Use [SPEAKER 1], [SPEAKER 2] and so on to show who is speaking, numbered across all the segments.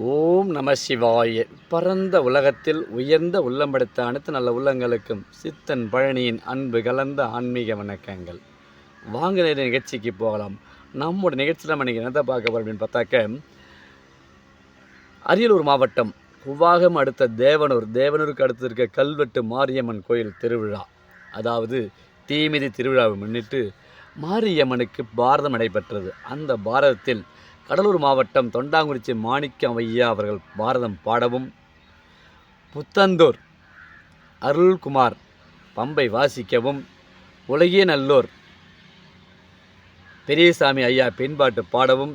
[SPEAKER 1] ஓம் நம சிவாய. பரந்த உலகத்தில் உயர்ந்த உள்ளம் படைத்த அனைத்து நல்ல உள்ளங்களுக்கும் சித்தன் பழனியின் அன்பு கலந்த ஆன்மீக வணக்கங்கள். வாங்க நேர நிகழ்ச்சிக்கு போகலாம். நம்மோட நிகழ்ச்சியில் நம்ம இன்றைக்கி என்னத்தை பார்க்க போகிறோம் அப்படின்னு பார்த்தாக்க, அரியலூர் மாவட்டம் குவாகம் அடுத்த தேவனூருக்கு அடுத்து இருக்க கல்வெட்டு மாரியம்மன் கோயில் திருவிழா, அதாவது தீமிதி திருவிழாவை முன்னிட்டு மாரியம்மனுக்கு பாரதம் நடைபெற்றது. அந்த பாரதத்தில் கடலூர் மாவட்டம் தொண்டாங்குறிச்சி மாணிக்கம் ஐயா அவர்கள் பாரதம் பாடவும், புத்தந்தூர் அருள்குமார் பம்பை வாசிக்கவும், உலகிய நல்லூர் பெரியசாமி ஐயா பின்பாட்டு பாடவும்,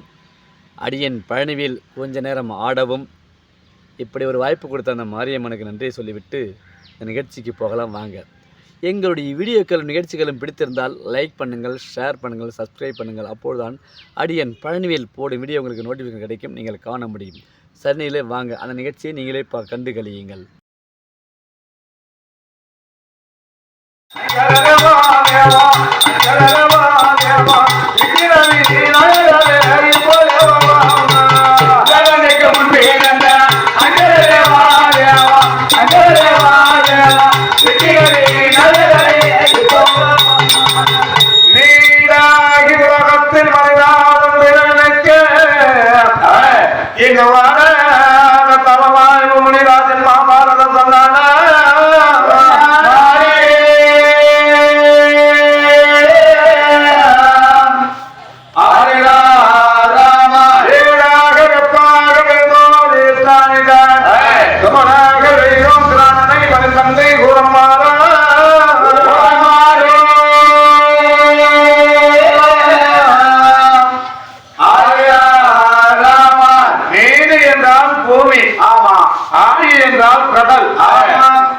[SPEAKER 1] அடியன் பழனிவில் கொஞ்ச நேரம் ஆடவும், இப்படி ஒரு வாய்ப்பு கொடுத்த அந்த மாரியம்மனுக்கு நன்றி சொல்லிவிட்டு இந்த நிகழ்ச்சிக்கு போகலாம் வாங்க. எங்களுடைய வீடியோக்கள் நிகழ்ச்சிகளும் பிடித்திருந்தால் லைக் பண்ணுங்கள், ஷேர் பண்ணுங்கள், சப்ஸ்கிரைப் பண்ணுங்கள். அப்போதுதான் அடியன் பழனிவேல் போடும் வீடியோ உங்களுக்கு நோட்டிஃபிகேஷன் கிடைக்கும், நீங்கள் காண முடியும். சரிநிலை வாங்க, அந்த நிகழ்ச்சியை நீங்களே கண்டு கழியுங்கள்.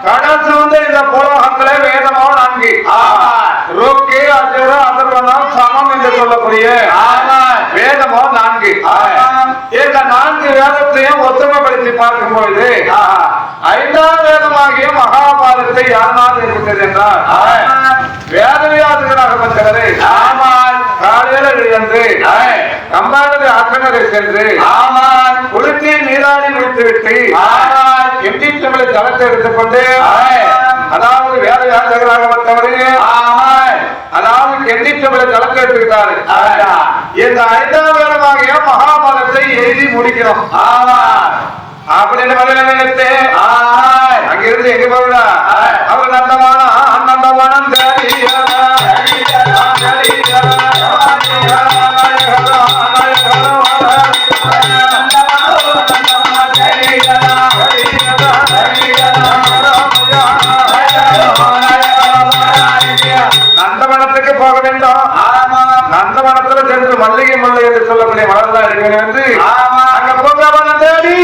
[SPEAKER 2] கடல் சூழ்ந்த இந்த புலோகத்திலே வேதமோ நான்கு ருக்கு அஜுர அதர்வனம் சமம் என்று சொல்லக்கூடிய வேதமோ நான்கு. இந்த நான்கு வேதத்தையும் ஒத்துமைப்படுத்தி பார்க்கும் பொழுது ஐந்தாம் வேதமாகிய மகாபாரதத்தை யாருனால் ஏற்பட்டது என்றால் வேதவியாசகராகப்பட்டவரை காலையில எழுந்து கம்பானது ஆற்றங்கரை சென்று குளித்து நீராடி முடித்துவிட்டு எட்டி தமிழை தளத்தை எடுத்துக்கொண்டு, அதாவது வேத யாசகராகப்பட்டவரு அதாவது எட்டி தமிழை தளத்தை எடுத்துக்கிட்டாரு. இந்த ஐந்தாம் வேதமாகிய மகாபாரதத்தை எழுதி முடிக்கிறோம் அப்படின்னு பதில நினைத்து அங்கிருந்து எங்க போகல அவர் நந்தமானம் நந்தவனத்துக்கு போக வேண்டும். நந்தவனத்துல சென்று மல்லிகை முல்லை என்று சொல்லக்கூடிய மலர்தான் இருக்கிறது வந்து அங்க போகவனம் தேடி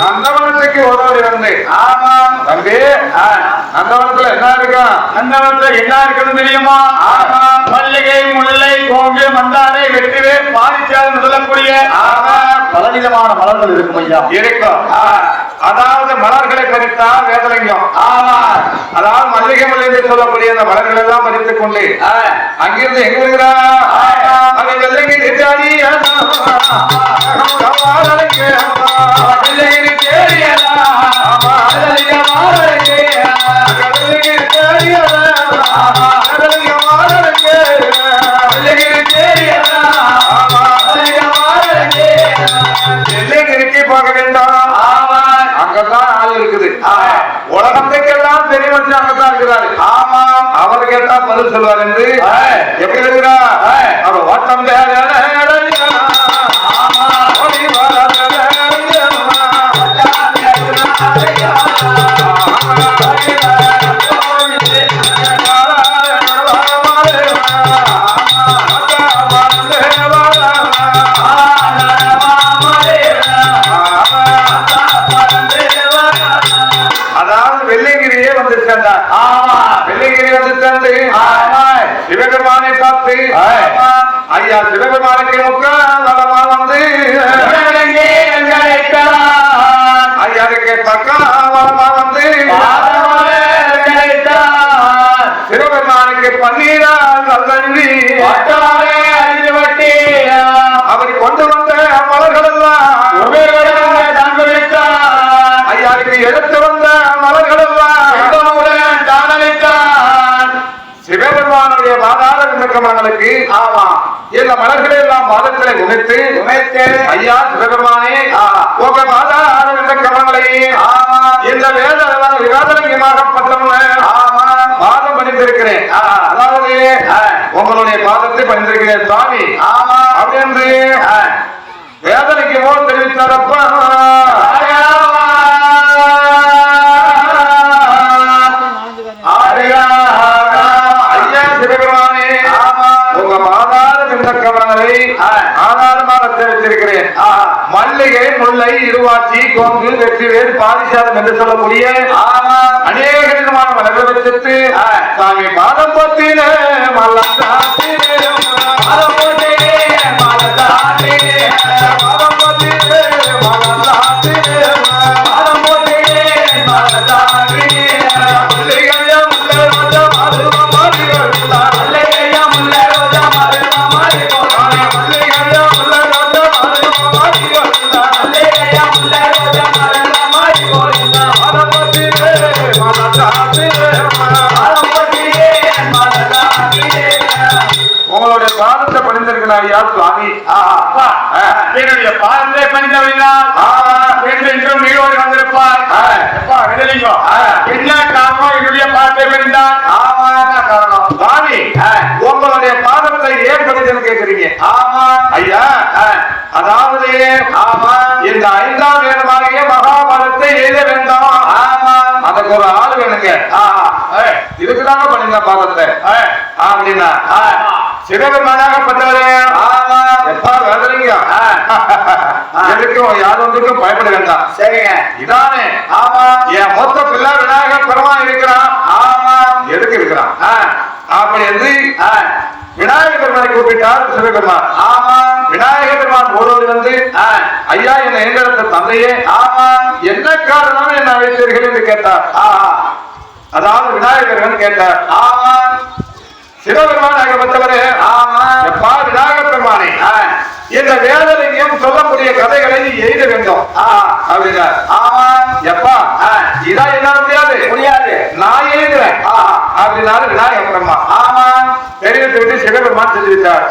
[SPEAKER 2] நந்தவனத்துக்கு உதவி வந்து தம்பி நந்தவனத்துல என்ன இருக்கா? நந்தவனத்துல என்ன இருக்குன்னு தெரியுமா? மல்லிகை முல்லை கோங்கு மந்தாரை வெற்றிவே பாரிச்சாதம் சொல்லக்கூடிய பலவிதமான மலர்கள் இருக்கும் ஐயா. இருக்கும். அதாவது மலர்களை பறித்தா வேதலிங்கம். அதாவது மல்லிகை முல்லை என்று சொல்லக்கூடிய அந்த மலர்கள் எல்லாம் பறித்துக் கொண்டு அங்கிருந்து எங்க இருக்கிறா? அதை வெள்ளைக்கு போக வேண்டாம். அங்கதான் ஆள் இருக்குது. உலகத்துக்கெல்லாம் தெரிய வச்சு அங்கதான் இருக்கிறாரு. ஆமா, அவர் கேட்டா பதில் சொல்வார் என்று எப்படி இருக்கிறா? அவர் ஓட்டம் வந்து தந்து சிவபெருமானை பார்த்து ஐயா சிவபெருமானுக்கு முக்காலமா வந்து ஐயாவுக்கு பக்காலமா வந்து சிவபெருமானுக்கு பன்னீரால் நல்லி அவர் கொண்டு வந்த மலர்கள் எல்லாம் ஐயாவுக்கு எடுத்து வந்த மலர்கள் எல்லாம் சிவபெருமானுடைய மாதார விண்ணக்கமங்களுக்கு இந்த மலர்களை எல்லாம் பாதத்திலே குமித்து ஐயா சிவபெருமானே உங்க மாதார விண்ணக்கமங்களை இந்த வேதலிங்கமாகப்பட்டவங்க பாதம் பணிந்திருக்கிறேன். அதாவது உங்களுடைய பாதத்தை பணிந்திருக்கிறேன் சுவாமி அப்படி என்று வேதலிங்கமோ தெரிவித்தாரப்பா. ஆதாரமாக தெரிவித்திருக்கிறேன். மல்லிகை முல்லை இருவாச்சி கோங்கு வெற்றிவேல் பாரிசாதம் என்று சொல்லக்கூடிய அநேக விதமான மலர்கள் வச்சிட்டு சாமி பாதம் போத்தின உங்களுடைய பாதத்தை பணிந்திருக்கிறார் ஐயா சுவாமி. என்னுடைய பாதத்தை பணிந்தவனால் என்றென்றும் நீரோடு வந்திருப்பார். என்ன காரணம் என்னுடைய பாதத்தை பணிந்தார்? காரணம் சுவாமி உங்களுடைய பாதத்தை ஏன் பணிந்தன்னு கேட்கிறீங்க? ஆமா ஐயா, அதாவது இந்த 5ஆம் வேதமாகிய மகாபாரதத்தை எழுத வேண்டாம். அதுக்கு ஒரு ஆள் வேணுங்க. இதுக்குதாங்க பண்ணிங்க பாதத்தை அப்படின்னா சிவபெருமானாகப்பட்டவரே எப்பா வேதலிங்க எதுக்கும் யாரும் பயப்பட வேண்டாம். சரிங்க, இதானே என் மொத்த பிள்ளை விநாயகர் பெருமான் இருக்கிறான். எதுக்கு இருக்கிறான் அப்படி என்று விநாயகர் பெருமானை கூப்பிட்டார் சிவபெருமான். விநாயகர் பெருமான் ஓடோடி வந்து ஐயா என்ன எங்களுக்கு தந்தையே என்ன காரணம் என்ன அழைத்தீர்கள் என்று கேட்டார். அதாவது விநாயகர் கேட்டார். சிவபெருமான் ஆகப்பட்டவரே எப்பா விநாயகர் பெருமானே இந்த வேதலிங்கம் சொல்லக்கூடிய கதைகளை நீ எழுத வேண்டும் அப்படின்னார். எப்பா இதா என்ன முடியாது நான் எழுதுறேன் அப்படின்னாரு விநாயகர் பெருமான். தெரிவித்து விட்டு சிவபெருமான் தெரிவித்தார்.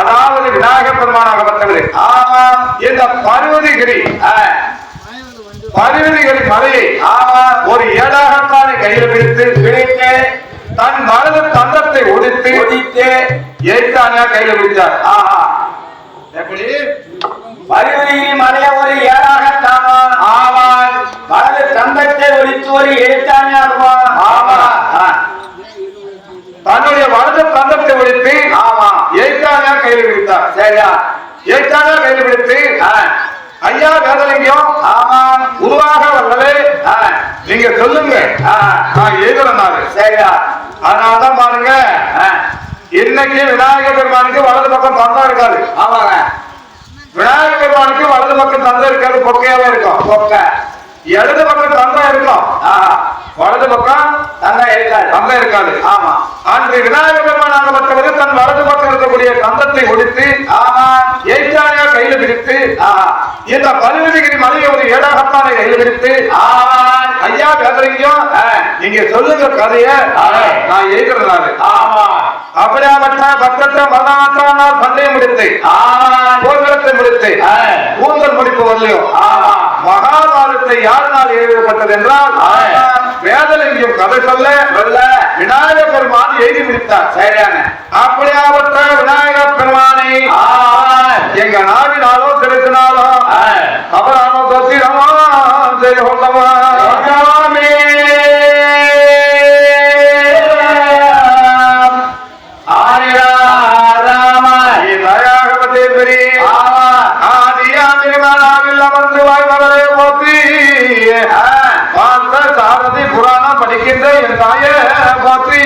[SPEAKER 2] அதாவது விநாயகர் பெருமான் ஆகப்பட்டவரே இந்த பர்வதிகிரி மலையை ஒரு ஏடாகத்தானே கையில் பிடித்து தன் மனது தந்தத்தை ஒடித்து ஏற்றானியா கையில் பிடித்தார். எப்படி
[SPEAKER 3] பருவகிரி மலைய ஒரு ஏழாகத்தான் ஆவான், மனது தந்தத்தை ஒடித்து ஒரு எழுத்தானியாகுவான்.
[SPEAKER 2] தன்னுடைய வலது தந்தத்தை ஒடித்து ஏற்றானியா கையில் பிடித்தார். சரியா, ஏற்றானியா கையில் பிடித்து ஐயா வேதலிங்கம் உருவாக வல்லவே நீங்க சொல்லுங்க நான் எழுதுறேன். சரியா, அதனாலதான் பாருங்க இன்னைக்கு விநாயகர் பெருமானுக்கு வலது பக்கம் தந்தம் இருக்காது.
[SPEAKER 3] ஆமாங்க,
[SPEAKER 2] விநாயகர் பெருமானுக்கு வலது பக்கம் தந்தம் இருக்காது, பொக்கையாவே இருக்கும். பொக்க இடது பக்கம் தந்தம் இருக்கும், வலது பக்கம் தந்தம் இருக்காது. ஆமா, அன்று விநாயகர் பெருமான் ஆகப்பட்டவர் தன் வலது பக்கம் இருக்கக்கூடிய தந்தத்தை ஒடித்து ஏற்றானியா கையில் பிடித்து இந்த பருவதிகிரி மலையை ஒரு ஏடாகத்தானே கையில் பிடித்து ஐயா வேதலிங்கம் நீங்க சொல்லுங்க கதைய நான் எழுதுறேன். அப்படியாப்பட்ட பக்கத்தை மரணாற்றானால் சண்டையை முடித்து போர்க்களத்தை முடித்து கூந்தல் முடிப்பு வரலையும் மகாபாரதத்தை யாருனால் எழுதப்பட்டது என்றால் வேதலிங்கம் கதை சொல்ல விநாயகர் பெருமான் எழுதி முடித்தார். சரியான, அப்படியாப்பட்ட விநாயகர் பெருமானை எங்க நாவினாலோ செலுத்தினாலோ அவரானோ தொத்திரமா செய்து கொண்டவா சாரதி புராணம் பாலிக்கின்ற என் தாய போற்றி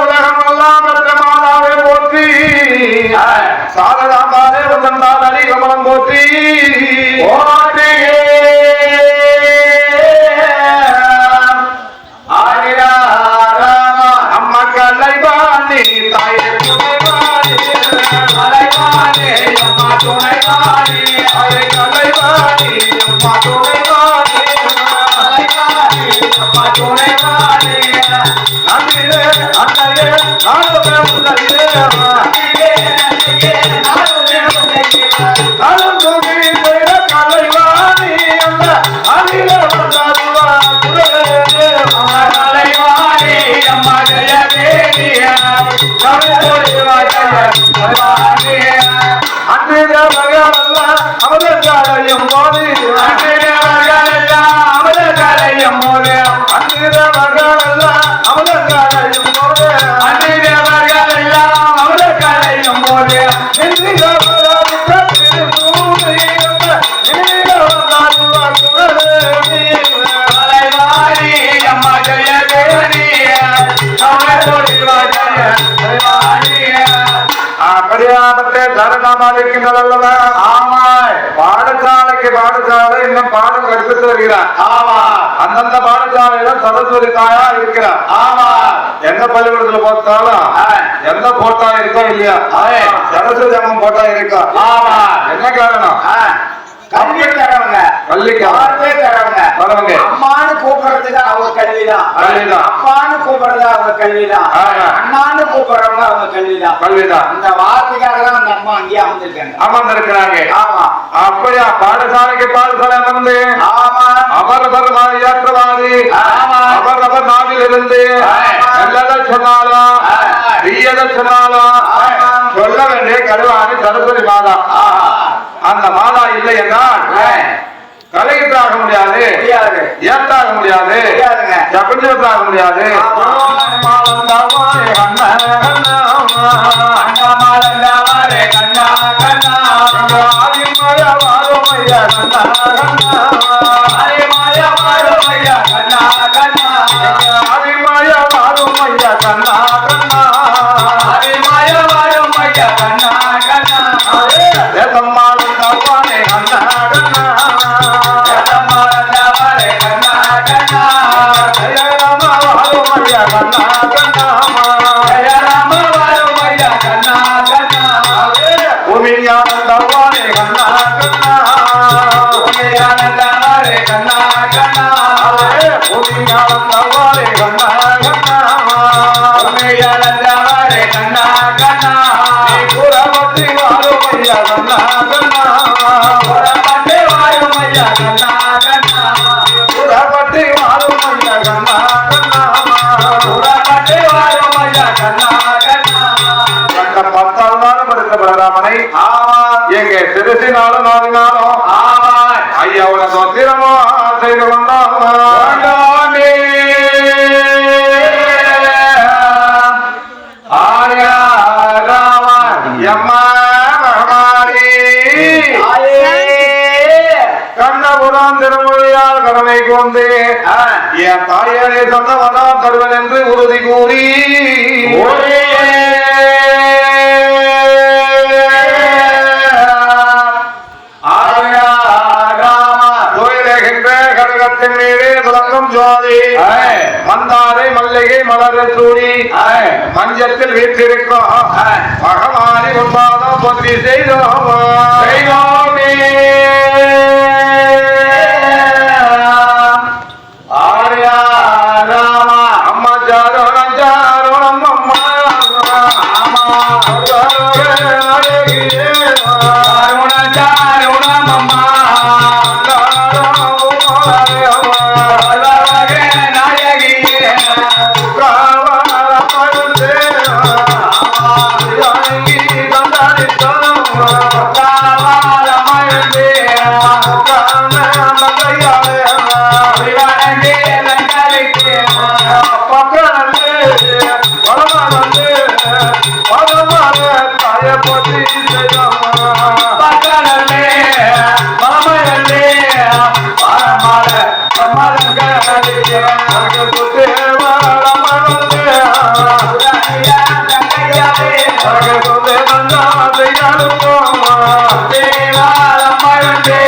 [SPEAKER 2] உலகம் எல்லாம் மாதாவே போற்றி சாரதாம்பாலே வந்தால் அடி கமலம் போற்றி அம்மா கலைவாணி தாயே துணைவாணி கலைவாணி அம்மா துணைவாணி கலைவாணி அம்மா துணைவாணி கலைவாணி அம்மா துணைவாணி நம்பிலே அன்னையே நாளுமே உன்னையே நாளும் தூங்கி போயிட கலைவாணி அந்த அணில வந்தாருவா கலைவாணி அம்மா ஜெய தேவியா அன்றைய மகளல்ல அமலக்காலையும் போது அன்றைய மகளல்ல அமலக்காலையும் போது அன்றைய மகளல்ல அமலக்காலையும் போது அன்றைய மகளல்ல அமலக்காலையும் போது கலைவாணி அம்மா ஜெய தேவியா கடியாபத்தை சரணமாக இருக்கின்றதல்லவா ஆமாய் பாடசாலைக்கு பாடசாலை இன்னும் பாடம் கற்பித்து வருகிறார் ஆமா அந்தந்த பாடசாலையில சரஸ்வதி தாயா இருக்கிறார் ஆமா எந்த பள்ளிக்கூடத்துல போட்டாலும் எந்த போட்டா இருக்கோ இல்லையா சரஸ்வதி அம்மன் போட்டா இருக்கா ஆமா என்ன காரணம்
[SPEAKER 3] கல்வி தரவங்க
[SPEAKER 2] பள்ளிக்கு
[SPEAKER 3] தரவங்க அம்மானு கூப்பிடுறதுக்கு அவங்க கல்விதான் அப்பான்னு கூப்பிடுறது அவங்க கல்விதான் அண்ணான்னு கூப்பிடுறவங்க அவங்க கல்விதான் இந்த வார்த்தைக்காக தான் அந்த அம்மா அங்கேயே
[SPEAKER 2] அமர்ந்திருக்கிறாங்க ஆமா அப்படியா பாடசாலைக்கு பாடசாலை அமர்ந்து ஆமா அமர்வர் ஏற்றவாதி அமர்வர் நாவில் இருந்து நல்லதை சொன்னாலும் தீயதை சொன்னாலும் சொல்ல வேண்டிய கருவாணி சரஸ்வதி மாதா அந்த மாதா இல்லை என்றால் கலையிட்டாக முடியாது ஏத்தாக முடியாது ஜபஞ்சத்தாக முடியாது எங்க சிறுசினாலும் நாளினாலும் ஐயா உனக்கு வத்திரமோ செய்து கொண்டாமே ஆயா ராமா எம்மா மகமாரி கண்ணபுரம் திருமொழியால் கடமை கொண்டு என் தாயாரே சொன்னவனா தருவன் என்று உறுதி கூறி மந்தாரை மல்லிகை மலர சூடி மஞ்சத்தில் வீற்றிருக்கும் மகமாரி உன்பாதம் பொத்தி செய்தோமே ஆர்யா ராமா அம்மா ஜாரோணம் ஜாரோணம் அம்மா ஜாரோணம் அம்மா போற்றி செய்தம்மா
[SPEAKER 3] பக்கனல்லே மலமலல்லே பரமால மலங்கடியே
[SPEAKER 2] போற்றி வாழமளந்தே
[SPEAKER 3] உரையா தங்கையாரே
[SPEAKER 2] போற்றி வந்தாதை அனுப்போமா
[SPEAKER 3] தேவாலமலந்தே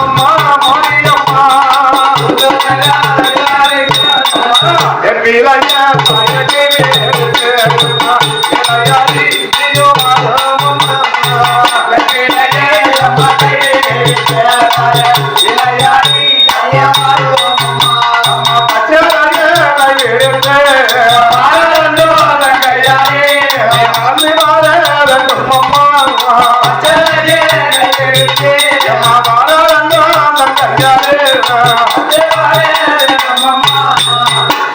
[SPEAKER 2] அம்மா மொழியம்மா எப்பிலையா தாயகே இளையாதி ஜீவமாதமம்மா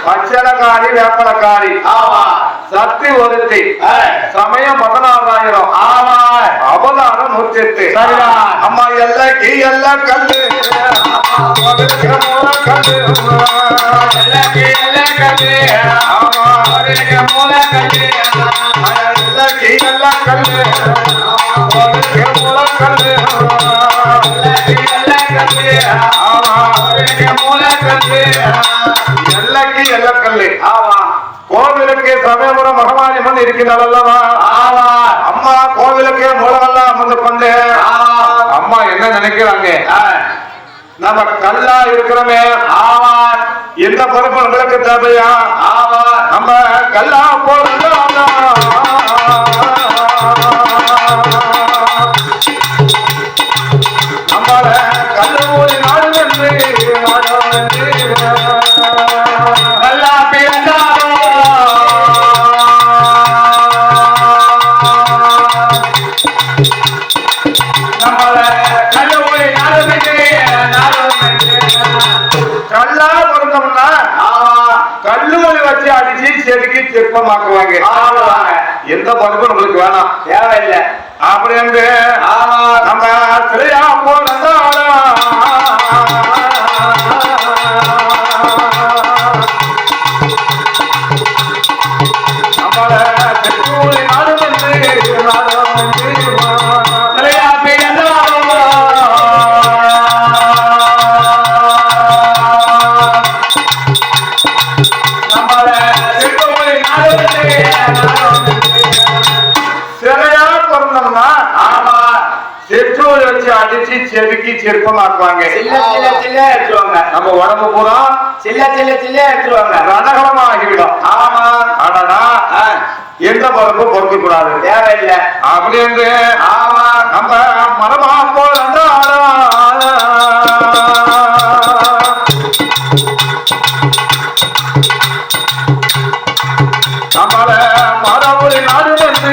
[SPEAKER 2] பச்சளக்காரி வேப்பலக்காரி சக்தி ஒருத்தி சமயம் 16000 அவதாரம் 108 அம்மா எல்லைக்கு எல்லா கல்லு எல்லைக்கு எல்லக்கல்லு கோவிலுக்கு சமயபுரம் மகமாரிமன் இருக்கிறாள் அல்லவா அம்மா கோவிலுக்கு மூலமெல்லாம் அமர்ந்து கொண்டு அம்மா என்ன நினைக்கிறாங்க நம்ம கல்லா இருக்கிறோமே எந்த பொறுப்பு நம்மளுக்கு தேவையா நம்ம கல்லா போல நம்மள கல்லு போய் நாடு என்று நல்லா பிறந்தாரோ நம்மள கல்லு போய் நாடு கல்லா பிறந்தோம்னா கல்லுமொழி வச்சு அடிச்சு செதுக்கி சிற்பமாக்குவாங்க எந்த பொறுப்பு நம்மளுக்கு வேணாம் தேவையில்லை அப்படி என்று நம்ம சிலையா செற்றோரை வச்சு அடிச்சு செதுக்கி சிற்பமாக்குவாங்க நம்ம உடம்பு பூரா சில்ல எடுத்துருவாங்க ரணகலமா ஆகிவிடும் ஆனா எந்த பொறுப்பு பொறுக்க கூடாது தேவையில்லை அப்படி என்று நம்ம மரமா போல நம்மள மரபொழி நாடு வந்து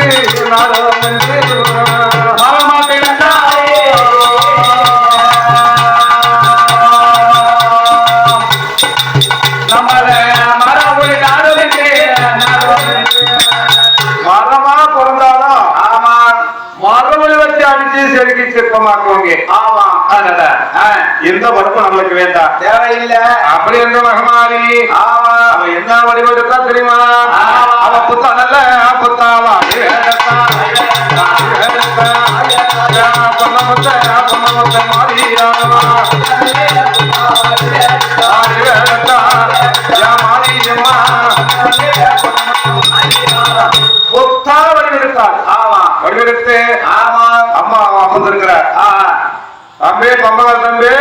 [SPEAKER 2] மரமா பிறந்தாலும் மரபொழி வச்சு அடிச்சு செதுக்கி சிற்பமாக்குவாங்க எந்த பொறுப்பு நம்மளுக்கு வேண்டாம் தேவையில்லை அப்படி என்ற மகமாரி அவன் என்ன வடிவெடுத்தா தெரியுமா அவன் புத்தா நல்ல புத்தாவா புத்தா வடிவெடுத்தார் வடிவெடுத்து அம்மா அமர்ந்திருக்கிறார் தம்பி பம்பகால் தம்பி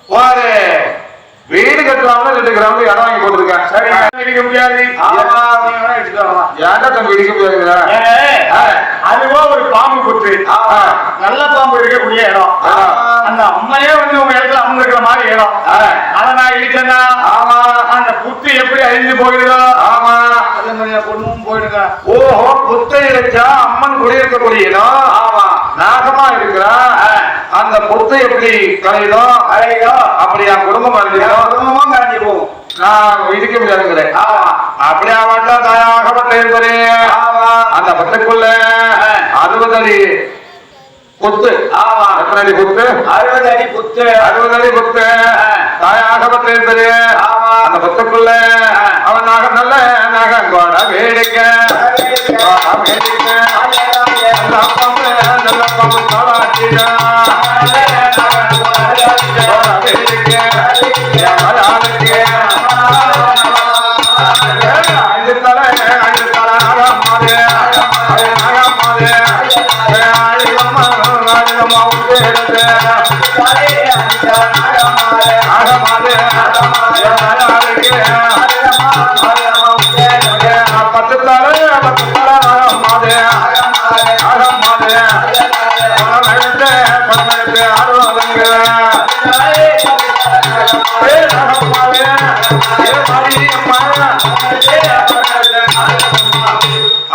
[SPEAKER 2] பாரு வீடு கட்டலாம்னு 2 கிராமம் இடம் வாங்கி போட்டிருக்கேன் சரி இடிக்க முடியாது ஏன்டா தம்பி இடிக்க முடியாதுங்கிற அதுவோ ஒரு பாம்பு புற்று நல்ல பாம்பு இருக்கக்கூடிய இடம் அந்த அம்மையே வந்து உங்க இடத்துல அமர்ந்திருக்கிற மாதிரி இடம் அதை நான் இடிச்சேன்னா அந்த புத்து எப்படி அழிஞ்சு போயிடுதோ அதே மாதிரி பொண்ணும் போயிடுங்க ஓஹோ புத்தை இடிச்சா அம்மன் குடியிருக்கக்கூடிய இடம் நாகமா இருக்கிறா அந்த புத்தை எப்படி கலையுதோ அப்படி என் குடும்பம் குடும்பமும் கலைஞ்சு போகும் நான் இடிக்க முடியாதுங்கிறேன் அப்படியா மட்டும் தாயாகப்பட்ட அந்த பத்துக்குள்ள 60 அடி புத்து எத்தனை அடி புத்து 60 அடி புத்து 60 அடி புத்து தாயாகப்பட்ட அந்த பத்துக்குள்ள அவன் நல்ல நகங்கோட வேடிக்கை பாபு தாளாட்டியா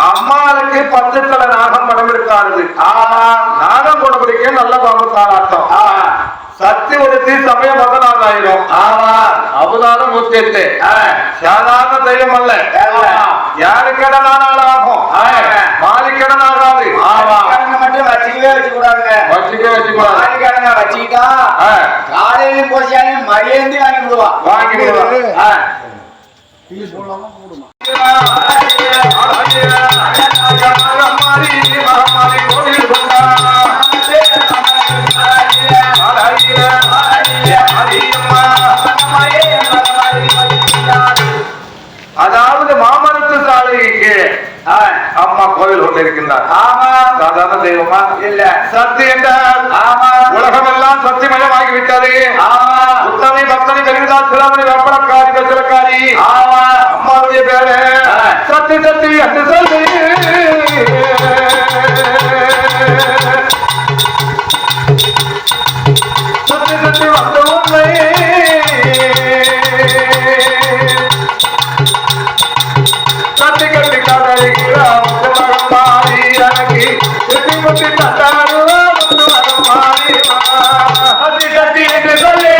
[SPEAKER 2] அம்மாளுக்கு 10 தலை நாகம் படம் இருக்காது. நாகம் கொடபடிக்க நல்ல பாம்பு தாளாட்டம். சக்தி ஒருத்தி சமயம் 16,000. அவதாரம் 108. சாதாரண தெய்வம் அல்ல. யாரு கடனாலும் ஆகும், மாலி கடன் ஆகாது.
[SPEAKER 3] மட்டும் வச்சுக்கவே வச்சுக்கூடாதுங்க. வச்சுக்கிட்டா காலையிலும் போசியாலையும் மரியாதை வாங்கி விடுவான்.
[SPEAKER 2] அதாவது மாமரத்து சாலைக்கு அம்மா கோவில் கொண்டு இருக்கின்றார். சாதாரண தெய்வமா இல்ல. சக்தி என்றால் உலகம் எல்லாம் சக்திமயமாகி விட்டது. உத்தமி பக்தனி கலிதா சிலமணி வெப்பலக்காரி வெச்சலக்காரி அம்மாவுடைய பேரு சக்தி சக்தி என்று சொல்லி சக்தி சக்தி வந்த உண்மை கட்டி கட்டி கதறிகிறார் மாறி எனக்கு கட்டி முட்டி தட்டாருவா மாறி கட்டி கட்டி என்று சொல்லி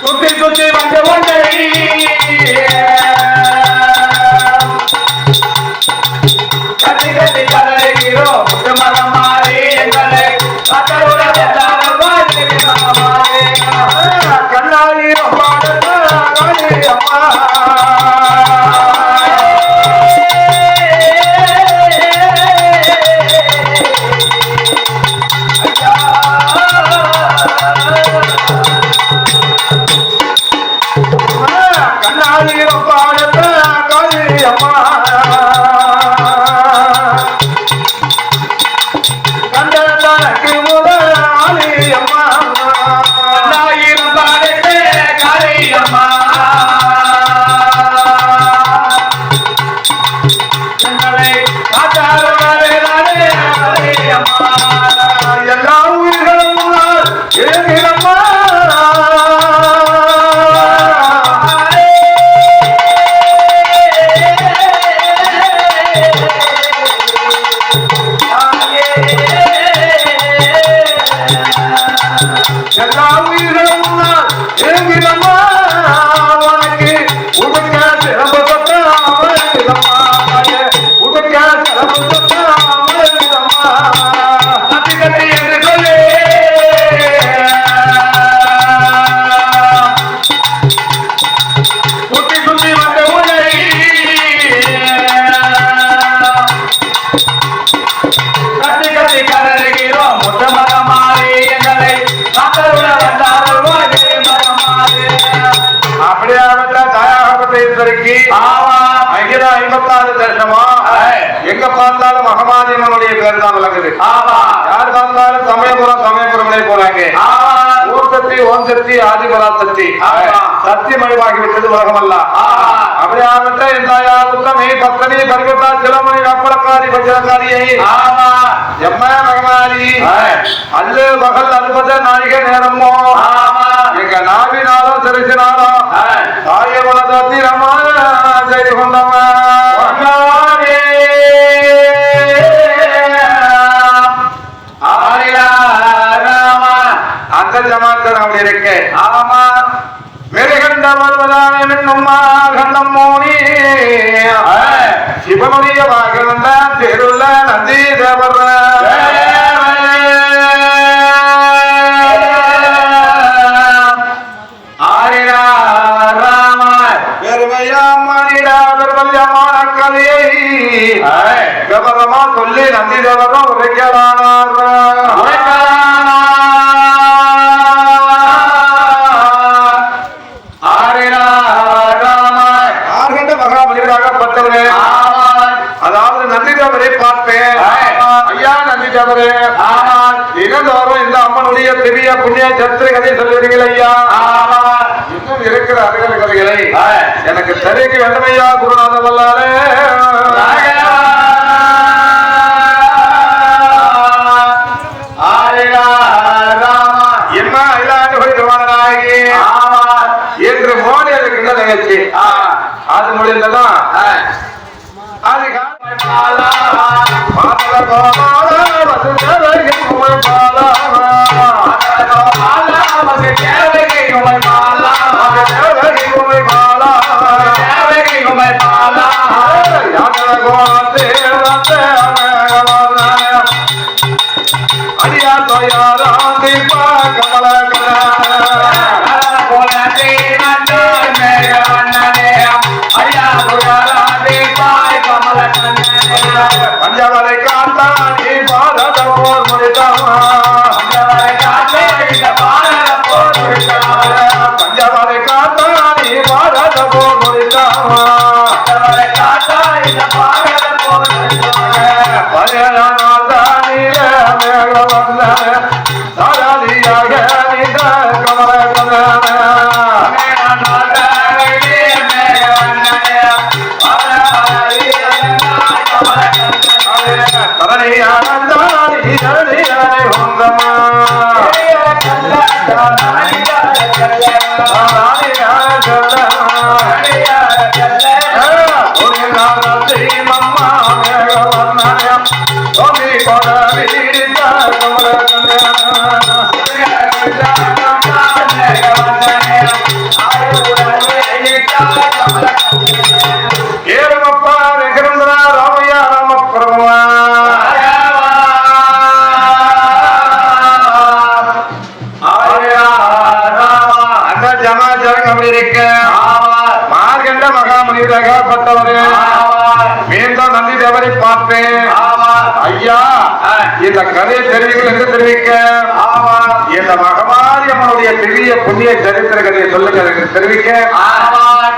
[SPEAKER 2] சுத்தி சுத்தி வந்த ஒன்றை கட்டி கட்டி கதறிகிறோம் மரம் மாறி எங்களை கட்டளோட கண்ணாடி அம்மா கண்ணாடி பாடத்த காளி அம்மா கண்டனக்கு முதலாளி அம்மா எல்லா உயிர்களும் எழுதிடம்மா எல்லா உயிர்களும் எழுதிடம்மா உனக்கு உடுக்க சிறப்பு தொட்டாமா உடுக்க சிறப்பு தொட்டாமா என்று சொல்லி சுத்தி சுத்தி வந்த உன்னை கட்டி கட்டி கதறுகிறோம் முத்த மகமாறி எங்களை அப்படியாப்பட்ட தாயாகப்பட்ட ஈஸ்வரிக்கு 56 தரிசனமா எங்க பார்த்தாலும் மகமாதியம்மனுடைய பேர் தான் விளங்குது. யார் பார்த்தாலும் சமயபுரமே போறாங்க. ஓம் சக்தி ஆதிபரா சக்தி சக்தி மயமாகிவிட்டது உலகமல்ல. அப்படியாகப்பட்ட என் தாயார் உத்தமி பக்தனி பரிவத்தா சிலமணி வெப்பலக்காரி வஜ்ரக்காரியை எம்ம மகமாரி அல்லு பகல் அனுபத நாயக நேரமோ எங்க நாவினாலும் சரிசினாலும் தாய வளர்த்தி ரமான செய்து கொண்டவன் அந்த ஜமாத்தன் அப்படி இருக்கு. ஆமா மெருகண்ட வருவதான மின்னும்மா கண்டம் மோனி சிவனுடைய வாகனந்த தெருள்ள நந்தி தேவர் பெருமையா மனிடா சொல்லி நந்தி தேவரும் உரைக்கலானார் மகாபலிவராகப்பட்டவரே அதாவது நந்தி தேவரை பார்ப்பேன் ஐயா நந்தி தேவரே தினந்தோறும் இந்த அம்மனுடைய திவ்ய புண்ணிய சரித்திர கதை சொல்லுவீர்கள் ஐயா இன்னும் இருக்கிற அருகல் கதைகளை எனக்கு தெரிவிக்க வேண்டும் ஐயா குருநாத வல்லாரே என்ன ஐலாண்டுபடி திருமணனாகி என்று மோடி இருக்கின்ற நிகழ்ச்சி அது முடிந்ததான் அது அடியா தயாரா தீபா கமல பஞ்சவரை காத்தா நீ பாரத போர் முடித்தவா பஞ்சவரை காத்தா நீ பாரத போர் முடித்தவா பழைய மேல வந்த சாராதியாக நீண்ட கமல ஏரமப்பா வெங்கடேந்திரா ராமையா ராம பிரபுவா அந்த ஜமாச்சாரம் அப்படி இருக்க மார்கண்ட மகாமுனிவராகப்பட்டவரே மீண்டும் நந்தி தேவரை பார்ப்பேன் ஐயா இந்த கதையை தெரிவிங்கள் என்று தெரிவிக்க இந்த மகமாரி அம்மனுடைய பெரிய புண்ணிய சரித்திர கதையை சொல்லுங்க தெரிவிக்க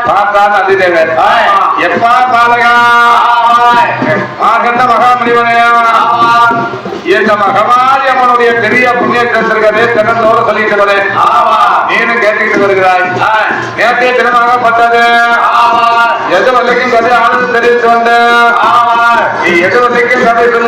[SPEAKER 2] பார்த்தா நந்தி தேவர் எப்பா பாலகா மார்கண்ட மகாமுனிவரையா இந்த மகமாரி அம்மனுடைய பெரிய புண்ணிய சரித்திர கதையை தினந்தோடு சொல்லிட்டு வரேன் நீனும் கேட்டுக்கிட்டு வருகிறாய் நேற்றைய தினமாகப்பட்டது எது வரைக்கும் கதை ஆனது தெரிவித்து வந்த நீ எது வரைக்கும் கதை சொல்லு